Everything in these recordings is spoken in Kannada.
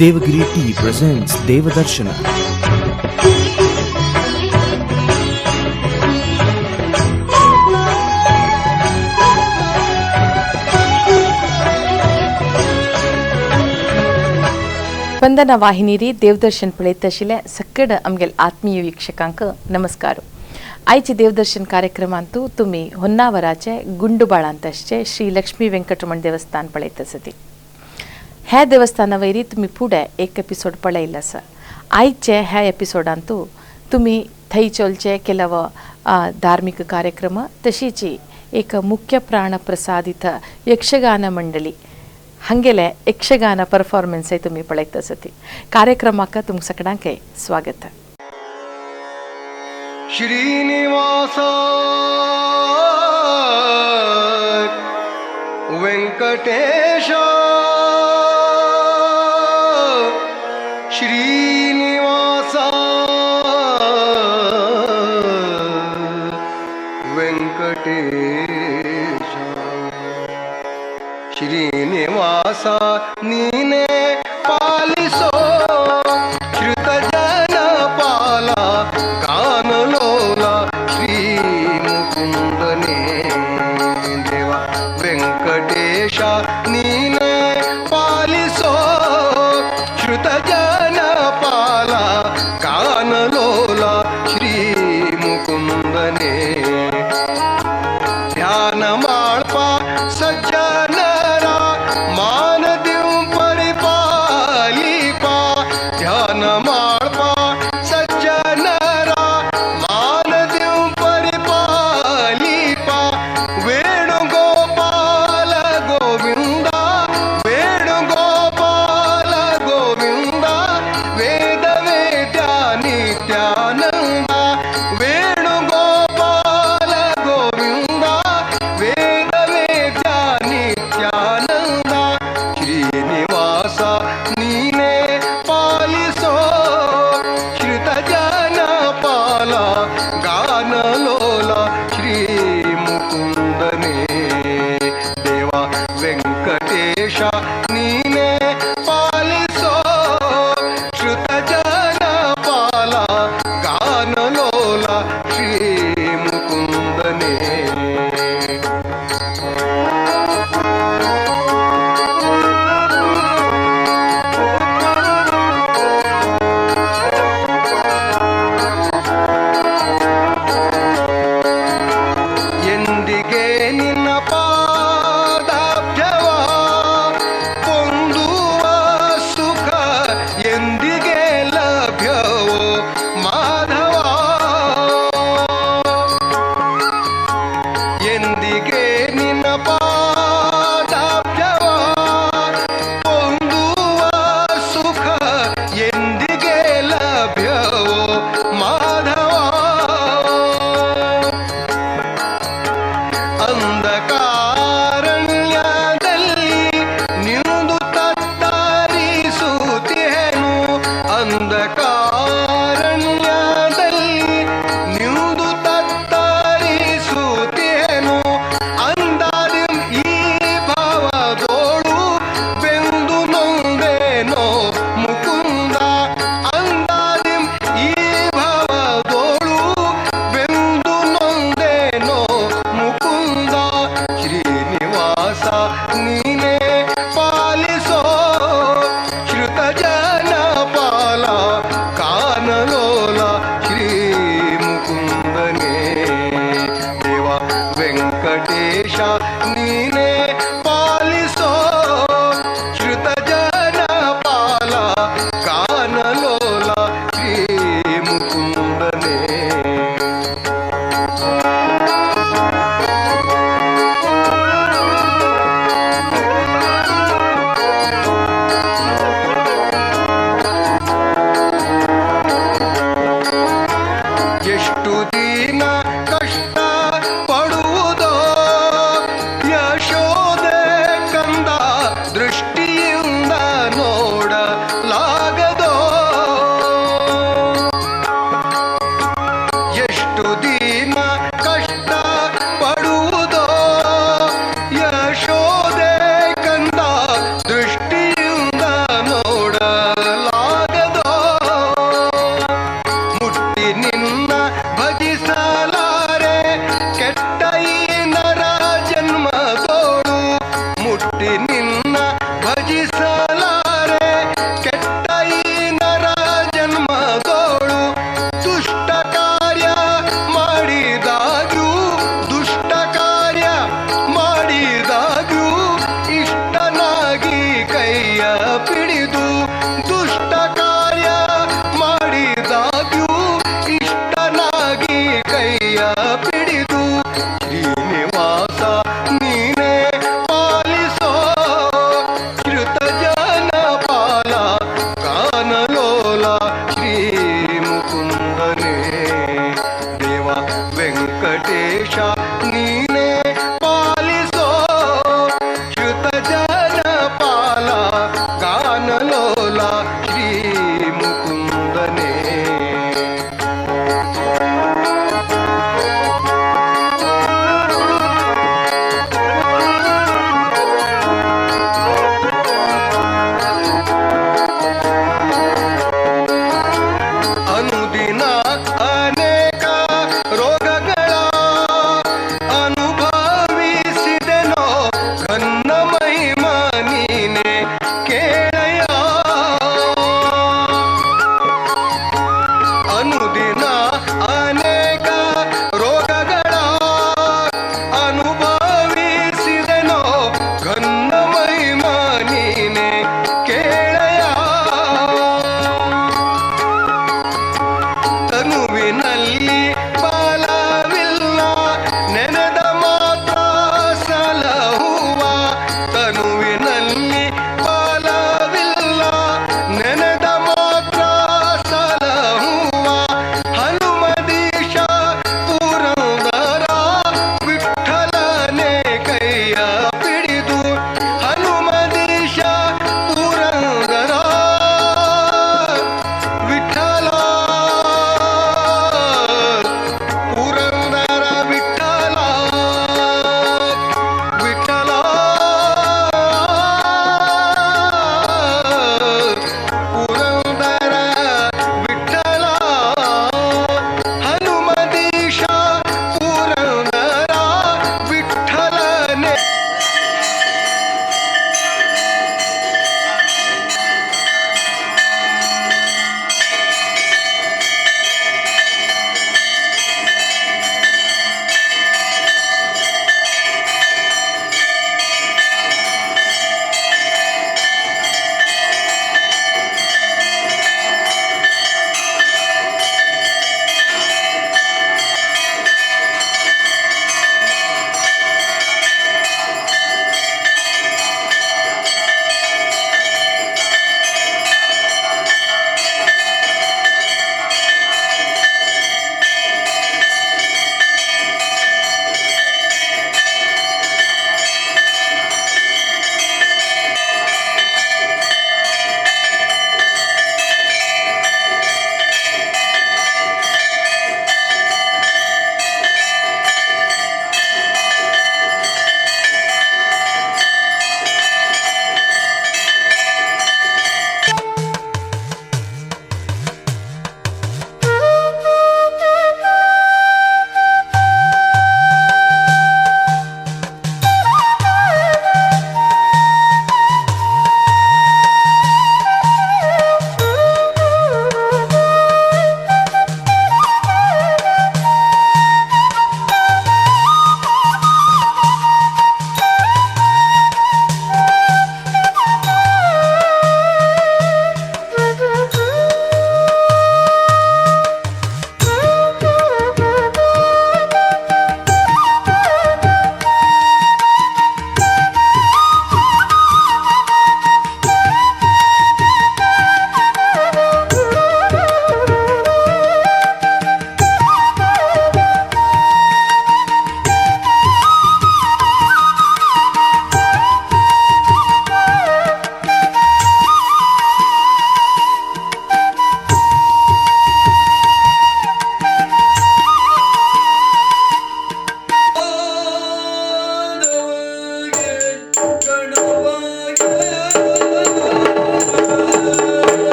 Devagiri Tea presents Devadarshana. Spandana वाहिनीरी देवदर्शन पळयतशिले सकड आमगेल आत्मीय वीक्षकांक नमस्कार. आयचे देवदर्शन कार्यक्रमांतू तुम्ही होन्नावराचे गुंडुबाळांतशचे श्री लक्ष्मी वेंकटरमण देवस्थान पळयतसती. ह्या देवस्थाना वयरी तुम्ही फुडें एक एपिसोड पळयल्लो आसा. आयचे ह्या एपिसोडांतू तुम्ही थंय चलचे ಕೆಲವು धार्मिक कार्यक्रम तशीच एक मुख्य प्राण प्रसादित यक्षगान मंडली ಹಂಗೆಲೆ ಯಕ್ಷಗಾನ ಪರ್ಫಾರ್ಮೆನ್ಸ್ तुम्ही पळयतसती. ಕಾರ್ಯಕ್ರಮಕ್ಕೆ तुमच्या सगळ्यांके स्वागत. श्रीनिवास वेंकटेश श्रीनिवास वेंकटेश श्रीनिवास नीने पालिसो श्रुत जन पाला गानलोला श्री मुकुंदने देवा वेंकटेश नीने पालिसो श्रुत जन पाला गानलोला श्री मुकुंदने ध्यान माळपा सज्जन मान देव परिपालिपा ध्यान माळपा सज्जनरा मान देव परिपालिपा वेणुगोपाल गोविंद वेणुगोपाल गोविंद वेद वेद्या नित्यानंद वेणुगोपाल गोविंद वेद वेद्या नित्यानंद श्रीनिवास नीने पालिसो श्रुत जन पाला गानलोला श्री मुकुंदने देवा वेंकटेश नीने पालिसो श्रुत जन पाला गानलोला श्री मुकुंदने ಎಂದಿಗೆ ನಿನ್ನ ಪಾದಾಬ್ಜವ ಹೊಂದುವ ಸುಖ ಎಂದಿಗೆ ಲಭ್ಯವೋ ಮಾಧವ ಎಂದಿಗೆ ನಿನ್ನ ಪಾದಾಬ್ಜವ ಹೊಂದುವ ಸುಖ ಎಂದಿಗೆ ಲಭ್ಯವೋ ಮಾಧವ ಅಂಧಕಾರಣ್ಯದಲ್ಲಿ ನಿಂದು ತತ್ತರಿಸುತ್ತೇನು ಅಂಧಕಾರಣ್ಯದಲ್ಲಿ ನಿಂದು ತತ್ತರಿಸುತ್ತೇನು ಅಂದಾದಿ ಈ ಭಾವದೋಳು ಬೆಂದು ನೊಂದೇನೋ ಮುಕುಂದ ಅಂದಾದಿ ಈ ಭಾವದೋಳು ಬೆಂದು ನೊಂದೇನೋ ಮುಕುಂದ ಶ್ರೀನಿವಾಸ ನೀನೇ ಪಾಲಿಸೋ ಶ್ರುತ ಜನ ಪಾಲ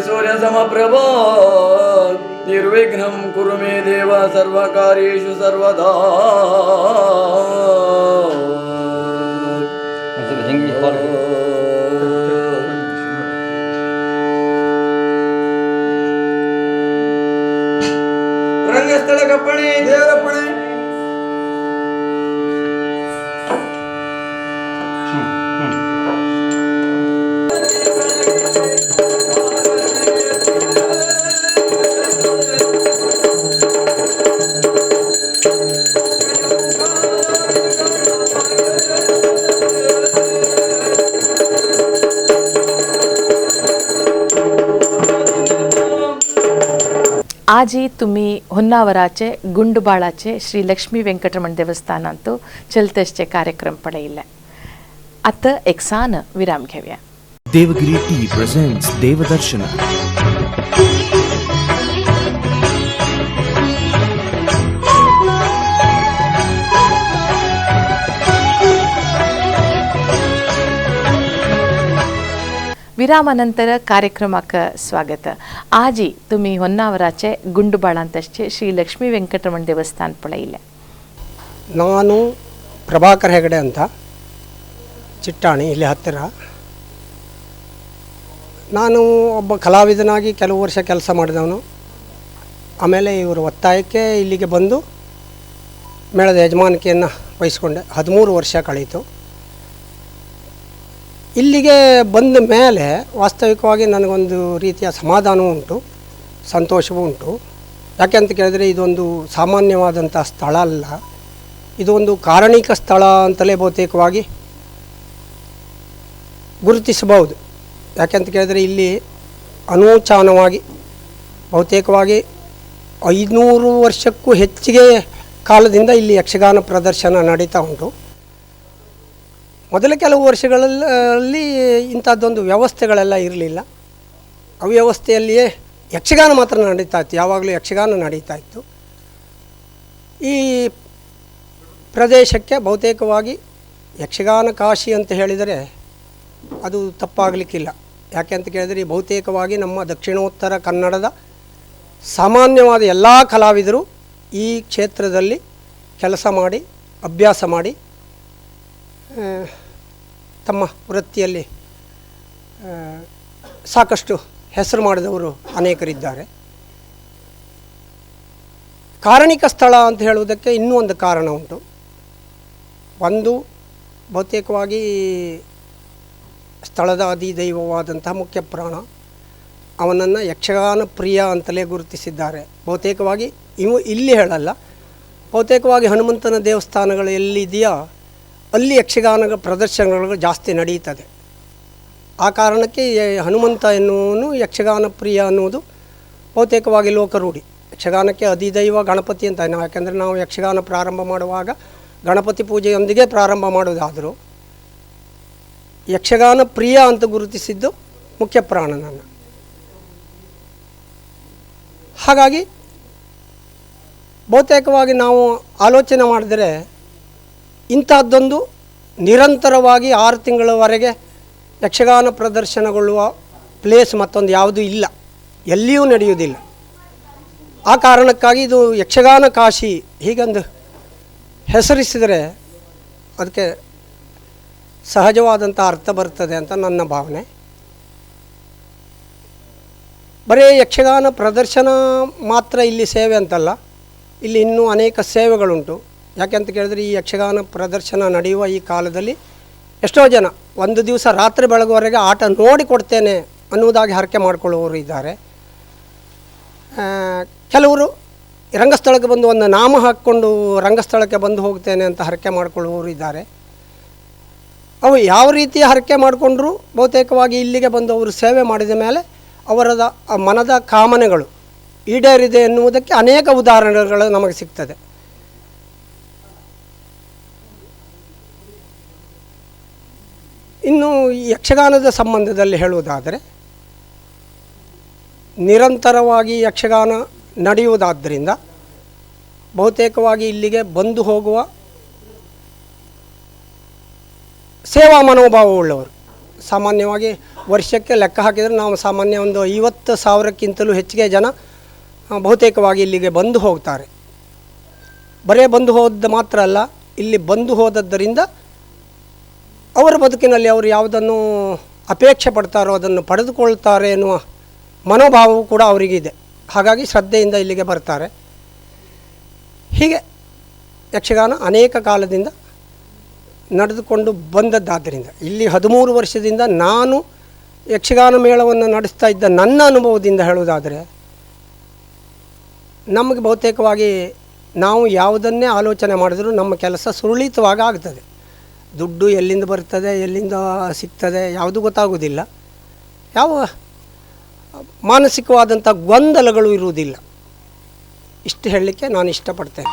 सूर्य समप्रभा निर्विघ्नं कुरु मे देव सर्वकार्येषु सर्वदा ರಂಗಸ್ಥಳ ಕಪ್ಪಣೆ ದೇವರಪ್ಪಣೆ आजी तुम्ही होन्नावराचे गुंडबाळाचे श्री लक्ष्मी व्यंकटरमण देवस्थानांतू चलतसचे कार्यक्रम पडेल आता एक सान विराम घेऊया. Devagiri Tea presents Devadarshana. विरामानंतर कार्यक्रमाक स्वागत. आजी तुम्ही होन्नावराचे गुंडबाळांतचे श्री लक्ष्मी व्यंकटरमण देवस्थान पಡೆಯಿಲ್ಲ. ನಾನು ಪ್ರಭಾಕರ್ ಹೆಗಡೆ ಅಂತ ಚಿಟ್ಟಾಣಿ ಇಲ್ಲಿ ಹತ್ತಿರ. ನಾನು ಒಬ್ಬ ಕಲಾವಿದನಾಗಿ ಕೆಲವು ವರ್ಷ ಕೆಲಸ ಮಾಡಿದವನು. ಆಮೇಲೆ ಇವರು ಒತ್ತಾಯಕ್ಕೆ ಇಲ್ಲಿಗೆ ಬಂದು ಮೇಳದ ಯಜಮಾನಿಕೆಯನ್ನು ವಹಿಸ್ಕೊಂಡೆ. 13 ವರ್ಷ ಕಳೀತು. ಇಲ್ಲಿಗೆ ಬಂದ ಮೇಲೆ ವಾಸ್ತವಿಕವಾಗಿ ನನಗೊಂದು ರೀತಿಯ ಸಮಾಧಾನವೂ ಉಂಟು, ಸಂತೋಷವೂ ಉಂಟು. ಯಾಕೆ ಅಂತ ಕೇಳಿದರೆ ಇದೊಂದು ಸಾಮಾನ್ಯವಾದಂಥ ಸ್ಥಳ ಅಲ್ಲ, ಇದು ಒಂದು ಕಾರಣಿಕ ಸ್ಥಳ ಅಂತಲೇ ಬಹುತೇಕವಾಗಿ ಗುರುತಿಸಬಹುದು. ಯಾಕೆಂತ ಕೇಳಿದರೆ ಇಲ್ಲಿ ಅನೂಚಾನವಾಗಿ ಬಹುತೇಕವಾಗಿ 500 ವರ್ಷಕ್ಕೂ ಹೆಚ್ಚಿಗೆ ಕಾಲದಿಂದ ಇಲ್ಲಿ ಯಕ್ಷಗಾನ ಪ್ರದರ್ಶನ ನಡೀತಾ ಉಂಟು. ಮೊದಲ ಕೆಲವು ವರ್ಷಗಳಲ್ಲಿ ಇಂಥದ್ದೊಂದು ವ್ಯವಸ್ಥೆಗಳೆಲ್ಲ ಇರಲಿಲ್ಲ. ಅವ್ಯವಸ್ಥೆಯಲ್ಲಿಯೇ ಯಕ್ಷಗಾನ ಮಾತ್ರ ನಡೀತಾ ಇತ್ತು, ಯಾವಾಗಲೂ ಯಕ್ಷಗಾನ ನಡೀತಾ ಇತ್ತು. ಈ ಪ್ರದೇಶಕ್ಕೆ ಬಹುತೇಕವಾಗಿ ಯಕ್ಷಗಾನ ಕಾಶಿ ಅಂತ ಹೇಳಿದರೆ ಅದು ತಪ್ಪಾಗಲಿಕ್ಕಿಲ್ಲ. ಯಾಕೆ ಅಂತ ಕೇಳಿದರೆ ಬಹುತೇಕವಾಗಿ ನಮ್ಮ ದಕ್ಷಿಣೋತ್ತರ ಕನ್ನಡದ ಸಾಮಾನ್ಯವಾದ ಎಲ್ಲ ಕಲಾವಿದರು ಈ ಕ್ಷೇತ್ರದಲ್ಲಿ ಕೆಲಸ ಮಾಡಿ ಅಭ್ಯಾಸ ಮಾಡಿ ತಮ್ಮ ವೃತ್ತಿಯಲ್ಲಿ ಸಾಕಷ್ಟು ಹೆಸರು ಮಾಡಿದವರು ಅನೇಕರಿದ್ದಾರೆ. ಕಾರಣಿಕ ಸ್ಥಳ ಅಂತ ಹೇಳುವುದಕ್ಕೆ ಇನ್ನೂ ಒಂದು ಕಾರಣ ಉಂಟು. ಒಂದು ಬಹುತೇಕವಾಗಿ ಸ್ಥಳದ ಅಧಿದೈವವಾದಂತಹ ಮುಖ್ಯ ಪ್ರಾಣ, ಅವನನ್ನು ಯಕ್ಷಗಾನ ಪ್ರಿಯ ಅಂತಲೇ ಗುರುತಿಸಿದ್ದಾರೆ. ಬಹುತೇಕವಾಗಿ ಇಲ್ಲಿ ಹೇಳಲ್ಲ, ಬಹುತೇಕವಾಗಿ ಹನುಮಂತನ ದೇವಸ್ಥಾನಗಳು ಎಲ್ಲಿದೆಯೋ ಅಲ್ಲಿ ಯಕ್ಷಗಾನ ಪ್ರದರ್ಶನಗಳು ಜಾಸ್ತಿ ನಡೆಯುತ್ತದೆ. ಆ ಕಾರಣಕ್ಕೆ ಹನುಮಂತ ಎನ್ನುವನು ಯಕ್ಷಗಾನ ಪ್ರಿಯ ಅನ್ನುವುದು ಬಹುತೇಕವಾಗಿ ಲೋಕರೂಢಿ. ಯಕ್ಷಗಾನಕ್ಕೆ ಅಧಿದೈವ ಗಣಪತಿ ಅಂತ ನಾವು, ಯಾಕೆಂದರೆ ನಾವು ಯಕ್ಷಗಾನ ಪ್ರಾರಂಭ ಮಾಡುವಾಗ ಗಣಪತಿ ಪೂಜೆಯೊಂದಿಗೆ ಪ್ರಾರಂಭ ಮಾಡೋದಾದರೂ ಯಕ್ಷಗಾನ ಪ್ರಿಯ ಅಂತ ಗುರುತಿಸಿದ್ದು ಮುಖ್ಯ ಪ್ರಾಣನನ್ನು. ಹಾಗಾಗಿ ಬಹುತೇಕವಾಗಿ ನಾವು ಆಲೋಚನೆ ಮಾಡಿದರೆ ಇಂಥದ್ದೊಂದು ನಿರಂತರವಾಗಿ 6 ತಿಂಗಳವರೆಗೆ ಯಕ್ಷಗಾನ ಪ್ರದರ್ಶನಗೊಳ್ಳುವ ಪ್ಲೇಸ್ ಮತ್ತೊಂದು ಯಾವುದೂ ಇಲ್ಲ, ಎಲ್ಲಿಯೂ ನಡೆಯುವುದಿಲ್ಲ. ಆ ಕಾರಣಕ್ಕಾಗಿ ಇದು ಯಕ್ಷಗಾನ ಕಾಶಿ ಹೀಗೊಂದು ಹೆಸರಿಸಿದರೆ ಅದಕ್ಕೆ ಸಹಜವಾದಂಥ ಅರ್ಥ ಬರ್ತದೆ ಅಂತ ನನ್ನ ಭಾವನೆ. ಬರೀ ಯಕ್ಷಗಾನ ಪ್ರದರ್ಶನ ಮಾತ್ರ ಇಲ್ಲಿ ಸೇವೆ ಅಂತಲ್ಲ, ಇಲ್ಲಿ ಇನ್ನೂ ಅನೇಕ ಸೇವೆಗಳುಂಟು. ಯಾಕೆಂತ ಕೇಳಿದರೆ ಈ ಯಕ್ಷಗಾನ ಪ್ರದರ್ಶನ ನಡೆಯುವ ಈ ಕಾಲದಲ್ಲಿ ಎಷ್ಟೋ ಜನ ಒಂದು ದಿವಸ ರಾತ್ರಿ ಬೆಳಗುವವರೆಗೆ ಆಟ ನೋಡಿಕೊಡ್ತೇನೆ ಅನ್ನುವುದಾಗಿ ಹರಕೆ ಮಾಡಿಕೊಳ್ಳುವವರು ಇದ್ದಾರೆ. ಕೆಲವರು ರಂಗಸ್ಥಳಕ್ಕೆ ಬಂದು ಒಂದು ನಾಮ ಹಾಕ್ಕೊಂಡು ರಂಗಸ್ಥಳಕ್ಕೆ ಬಂದು ಹೋಗ್ತೇನೆ ಅಂತ ಹರಕೆ ಮಾಡಿಕೊಳ್ಳುವವರು ಇದ್ದಾರೆ. ಅವು ಯಾವ ರೀತಿಯ ಹರಕೆ ಮಾಡಿಕೊಂಡ್ರೂ ಬಹುತೇಕವಾಗಿ ಇಲ್ಲಿಗೆ ಬಂದು ಅವರು ಸೇವೆ ಮಾಡಿದ ಮೇಲೆ ಅವರದ ಮನದ ಕಾಮನೆಗಳು ಈಡೇರಿದೆ ಎನ್ನುವುದಕ್ಕೆ ಅನೇಕ ಉದಾಹರಣೆಗಳು ನಮಗೆ ಸಿಗ್ತದೆ. ಇನ್ನು ಈ ಯಕ್ಷಗಾನದ ಸಂಬಂಧದಲ್ಲಿ ಹೇಳುವುದಾದರೆ ನಿರಂತರವಾಗಿ ಯಕ್ಷಗಾನ ನಡೆಯುವುದಾದ್ದರಿಂದ ಬಹುತೇಕವಾಗಿ ಇಲ್ಲಿಗೆ ಬಂದು ಹೋಗುವ ಸೇವಾ ಮನೋಭಾವವುಳ್ಳವರು, ಸಾಮಾನ್ಯವಾಗಿ ವರ್ಷಕ್ಕೆ ಲೆಕ್ಕ ಹಾಕಿದರೆ ನಾವು ಸಾಮಾನ್ಯ ಒಂದು 50,000ಕ್ಕಿಂತಲೂ ಹೆಚ್ಚಿಗೆ ಜನ ಬಹುತೇಕವಾಗಿ ಇಲ್ಲಿಗೆ ಬಂದು ಹೋಗ್ತಾರೆ. ಬರೇ ಬಂದು ಹೋದ ಮಾತ್ರ ಅಲ್ಲ, ಇಲ್ಲಿ ಬಂದು ಹೋದದ್ದರಿಂದ ಅವರ ಬದುಕಿನಲ್ಲಿ ಅವರು ಯಾವುದನ್ನು ಅಪೇಕ್ಷೆ ಪಡ್ತಾರೋ ಅದನ್ನು ಪಡೆದುಕೊಳ್ತಾರೆ ಎನ್ನುವ ಮನೋಭಾವವು ಕೂಡ ಅವರಿಗಿದೆ. ಹಾಗಾಗಿ ಶ್ರದ್ಧೆಯಿಂದ ಇಲ್ಲಿಗೆ ಬರ್ತಾರೆ. ಹೀಗೆ ಯಕ್ಷಗಾನ ಅನೇಕ ಕಾಲದಿಂದ ನಡೆದುಕೊಂಡು ಬಂದದ್ದಾದ್ದರಿಂದ ಇಲ್ಲಿ 13 ವರ್ಷದಿಂದ ನಾನು ಯಕ್ಷಗಾನ ಮೇಳವನ್ನು ನಡೆಸ್ತಾ ಇದ್ದ ನನ್ನ ಅನುಭವದಿಂದ ಹೇಳುವುದಾದರೆ, ನಮಗೆ ಬಹುತೇಕವಾಗಿ ನಾವು ಯಾವುದನ್ನೇ ಆಲೋಚನೆ ಮಾಡಿದರೂ ನಮ್ಮ ಕೆಲಸ ಸುರಳಿತವಾಗಿ ಆಗ್ತದೆ. ದುಡ್ಡು ಎಲ್ಲಿಂದ ಬರ್ತದೆ, ಎಲ್ಲಿಂದ ಸಿಗ್ತದೆ ಯಾವುದೂ ಗೊತ್ತಾಗೋದಿಲ್ಲ. ಯಾವ ಮಾನಸಿಕವಾದಂಥ ಗೊಂದಲಗಳು ಇರುವುದಿಲ್ಲ. ಇಷ್ಟು ಹೇಳಲಿಕ್ಕೆ ನಾನು ಇಷ್ಟಪಡ್ತೇನೆ.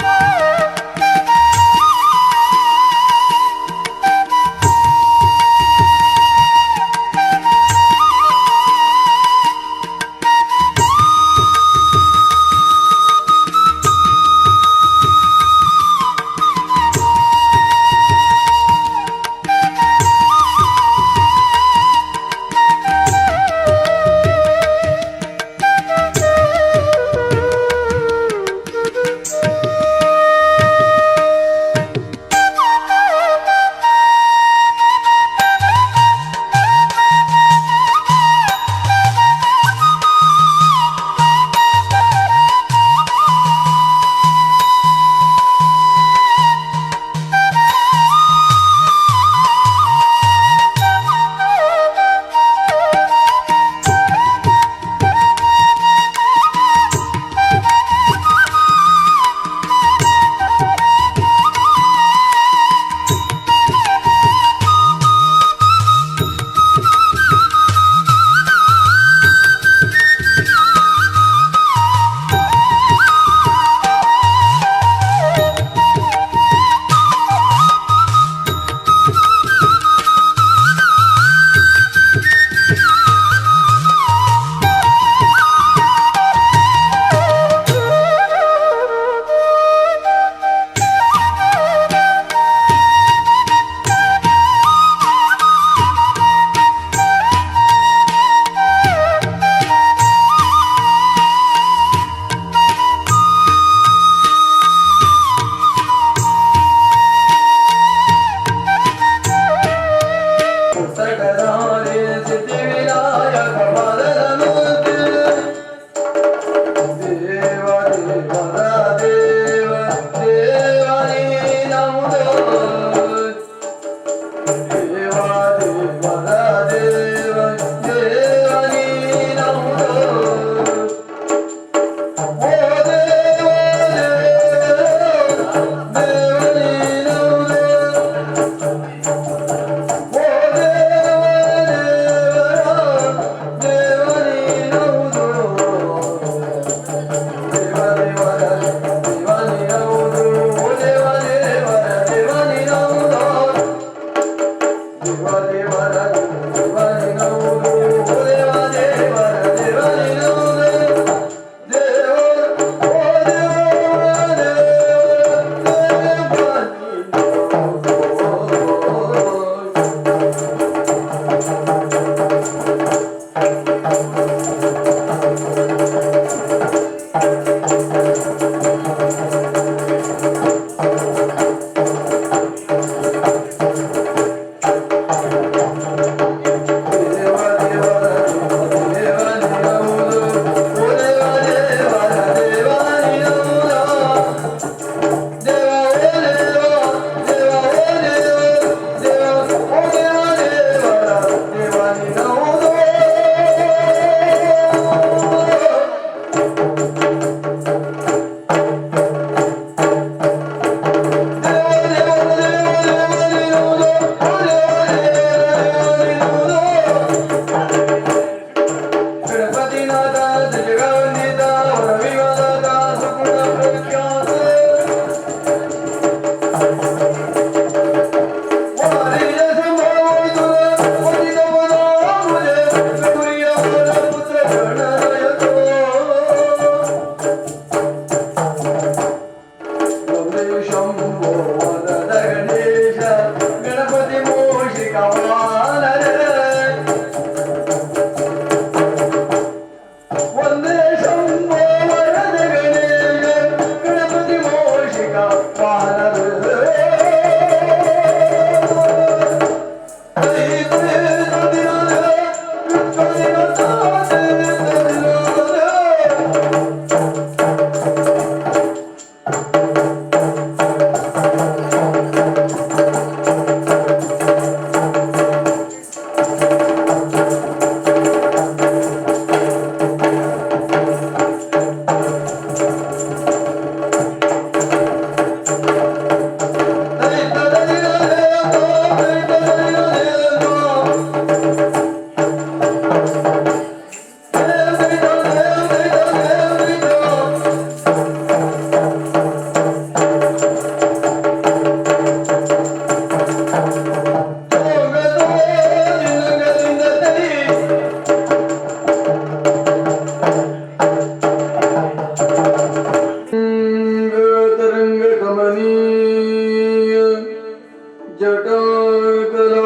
जटाकलापं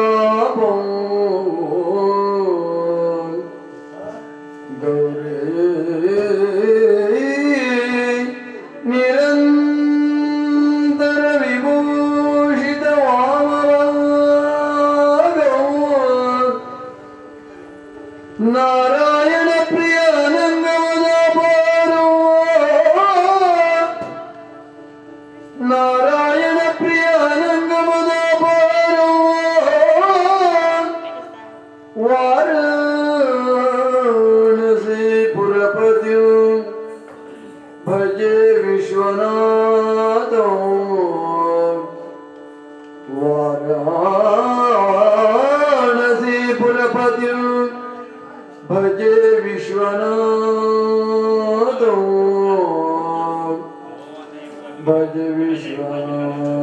गौरी ನಾರಾಯಣ ಪ್ರಿಯ ನಂಗಮದ ಬಾರೋ ನಾರಾಯಣ ಪ್ರಿಯ ನಂಗಮದ ಬಾರೋ ವಾರಾಣಸಿ ಪುರಪತಿ ಭಜೆ ವಿಶ್ವನಾಥ ವಾರಾಣಸಿ ಪುರಪತಿ भजे विश्वनाथ भज विश्वनाथ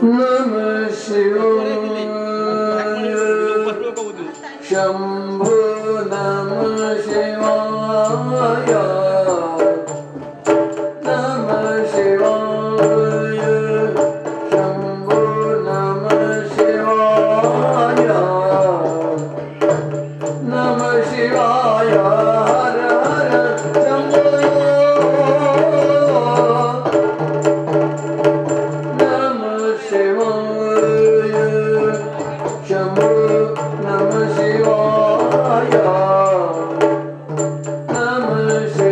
नमः शिवाय शंभो नमः शिवाय नमः शिवाय शंभो नमः शिवाय नमः शिवाय हर हर शंभो Namaste.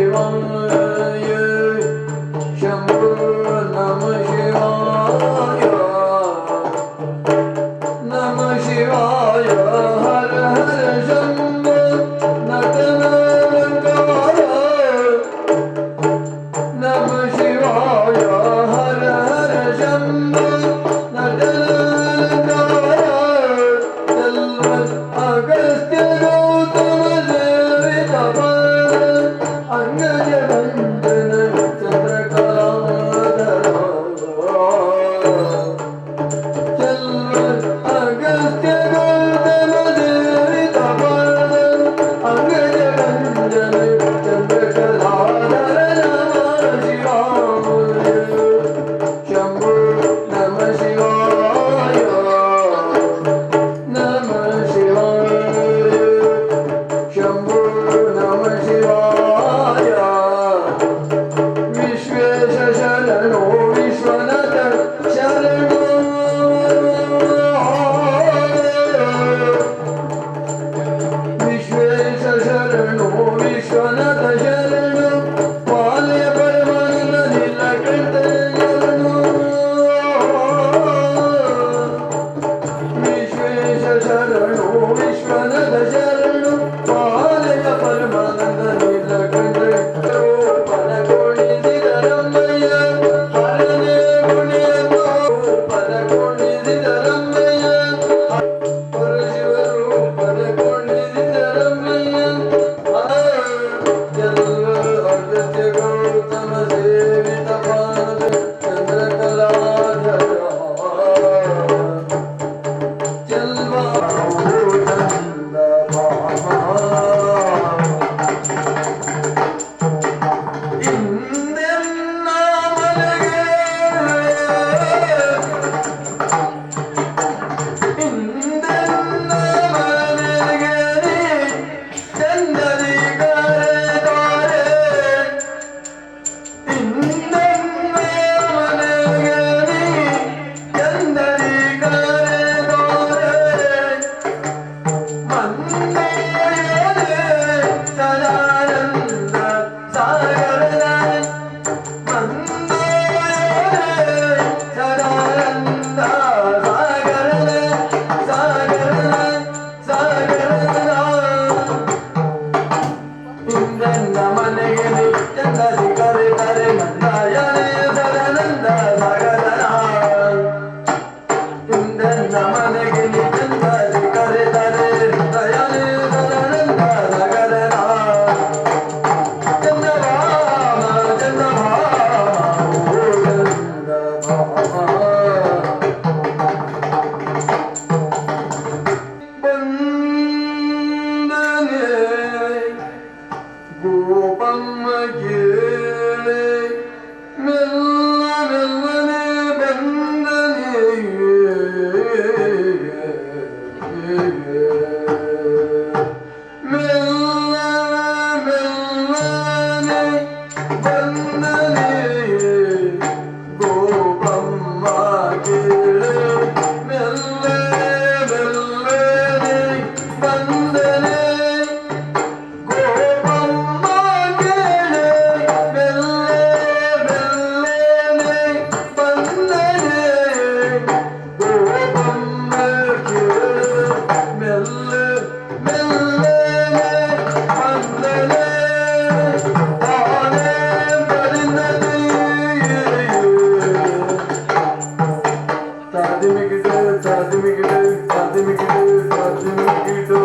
ನಮನಗೆ ನಿಜಂದರಿ ಕರೆದರೆ ದಯನೆ ದರನಂದ ನಗರನ ಚಂದಭಾಮ ಚಂದಭಾಮ ಓ ಚಂದಭಾಮ ಬಂದನೆ ಗೋಪಮ್ಮ ಕೇಳೆ ಮೆಲ್ಲ ಮೆಲ್ಲನೆ ಬಂದನೆ ಮೆಲ್ಲ ಮೆಲ್ಲನೆ ಬಂದನೆ ಗೋಪಮ್ಮ ಕೇಳೆ ಮೆಲ್ಲ ಮೆಲ್ಲನೆ ಬಂದನೆ ಗೋಪಮ್ಮ ಕೇಳೆ ಮೆಲ್ಲ ಮೆಲ್ಲನೆ ಬಂದನೆ ಗೋಪಮ್ಮ ಕೇಳೆ ಮೆಲ್ಲ ಮೆಲ್ಲನೆ ಬಂದನೆ ತಾನೇ ಬರಿನದಿ ತಾದಿಮಿಗಿಡು ತಾದಿಮಿಗಿಡು ತಾದಿಮಿಗಿಡು ತಾದಿಮಿಗಿಡು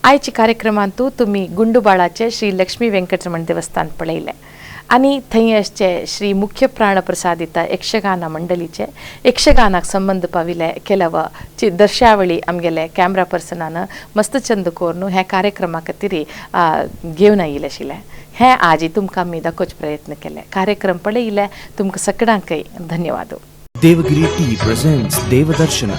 आयची कार्यक्रमांतू तुम्ही गुंडूबाळाचे श्री लक्ष्मी व्यंकटरमण देवस्थान पळयले आणि थंय आसचे श्री मुख्य प्राणप्रसादित यक्षगान मंडळीचे यक्षगानाक संबंध पाविले केलव दर्शावळी आमगेले कॅमेरा पर्सनान मस्त चंद कोरनु हे कार्यक्रमा खातीर घेवन आयिल्ले आशिल्ले हे आजी तुमकां आमी दाखोवचे प्रयत्न केले कार्यक्रम पळयले तुमकां सगळ्यांकय धन्यवाद Devagiri T presents Devadarshan.